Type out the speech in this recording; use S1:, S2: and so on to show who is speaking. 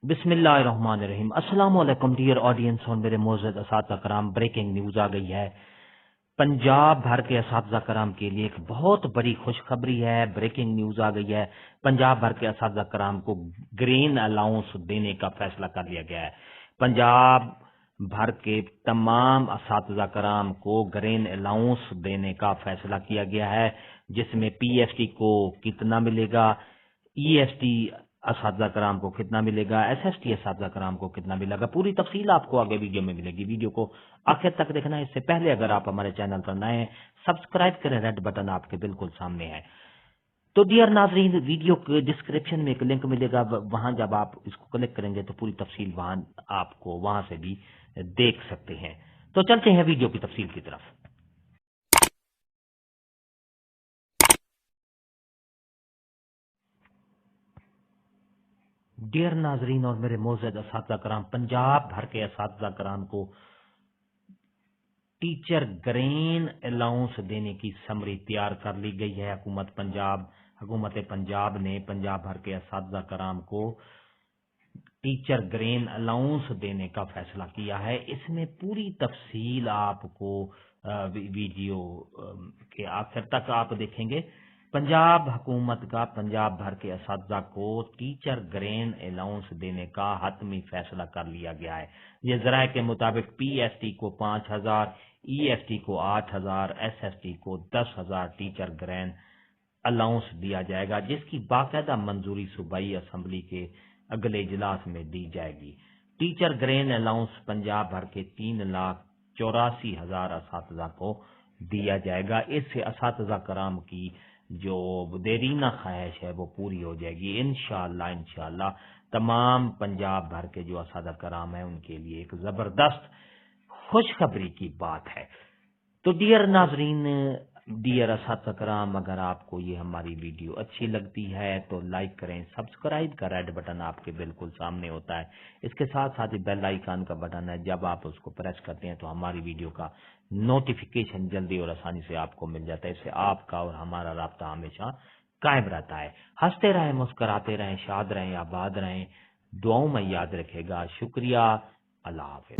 S1: بسم اللہ الرحمن الرحیم۔ السلام علیکم ڈیئر آڈینس اور میرے معزز اساتذہ کرام، بریکنگ نیوز آ گئی ہے۔ پنجاب بھر کے اساتذہ کرام کے لیے ایک بہت بڑی خوشخبری ہے۔ بریکنگ نیوز آ گئی ہے، پنجاب بھر کے اساتذہ کرام کو گرین الاؤنس دینے کا فیصلہ کر لیا گیا ہے۔ پنجاب بھر کے تمام اساتذہ کرام کو گرین الاؤنس دینے کا فیصلہ کیا گیا ہے، جس میں پی ایف ٹی کو کتنا ملے گا، ای ایس ٹی اساتذہ کرام کو کتنا ملے گا، ایس ایس ٹی اساتذہ کرام کو کتنا ملے گا، پوری تفصیل آپ کو آگے ویڈیو میں ملے گی۔ ویڈیو کو آخر تک دیکھنا ہے۔ اس سے پہلے اگر آپ ہمارے چینل پر نئے ہیں، سبسکرائب کریں، ریڈ بٹن آپ کے بالکل سامنے ہے۔ تو ڈیئر ناظرین، ویڈیو کے ڈسکرپشن میں ایک لنک ملے گا، وہاں جب آپ اس کو کلک کریں گے تو پوری تفصیل وہاں آپ کو وہاں سے بھی دیکھ سکتے ہیں۔ تو چلتے ہیں ویڈیو کی تفصیل کی طرف۔ ڈیئر ناظرین اور میرے معزز اساتذہ کرام، پنجاب بھر کے اساتذہ کرام کو ٹیچر گرین الاؤنس دینے کی سمری تیار کر لی گئی ہے۔ حکومت پنجاب نے پنجاب بھر کے اساتذہ کرام کو ٹیچر گرین الاؤنس دینے کا فیصلہ کیا ہے۔ اس میں پوری تفصیل آپ کو ویڈیو کے آخر تک آپ دیکھیں گے۔ پنجاب حکومت کا پنجاب بھر کے اساتذہ کو ٹیچر گرین الاؤنس دینے کا حتمی فیصلہ کر لیا گیا ہے۔ یہ ذرائع کے مطابق پی ایس ٹی کو 5,000، ای ایس ٹی کو 8,000، ایس ایس ٹی کو 10,000 ٹیچر گرین الاؤنس دیا جائے گا، جس کی باقاعدہ منظوری صوبائی اسمبلی کے اگلے اجلاس میں دی جائے گی۔ ٹیچر گرین الاؤنس پنجاب بھر کے 3,84,000 اساتذہ کو دیا جائے گا۔ اس سے اساتذہ کرام کی جو دیرینہ خواہش ہے وہ پوری ہو جائے گی انشاءاللہ۔ تمام پنجاب بھر کے جو اساتذہ کرام ہیں ان کے لیے ایک زبردست خوشخبری کی بات ہے۔ تو ڈیئر ناظرین، ڈیئر اساتذہ کرام، اگر آپ کو یہ ہماری ویڈیو اچھی لگتی ہے تو لائک کریں، سبسکرائب کا ریڈ بٹن آپ کے بالکل سامنے ہوتا ہے، اس کے ساتھ ساتھ ہی بیل آئیکن کا بٹن ہے، جب آپ اس کو پریس کرتے ہیں تو ہماری ویڈیو کا نوٹیفیکیشن جلدی اور آسانی سے آپ کو مل جاتا ہے۔ اس سے آپ کا اور ہمارا رابطہ ہمیشہ قائم رہتا ہے۔ ہنستے رہیں، مسکراتے رہیں، شاد رہیں، آباد رہیں، دعاؤں میں یاد رکھے گا۔ شکریہ، اللہ حافظ۔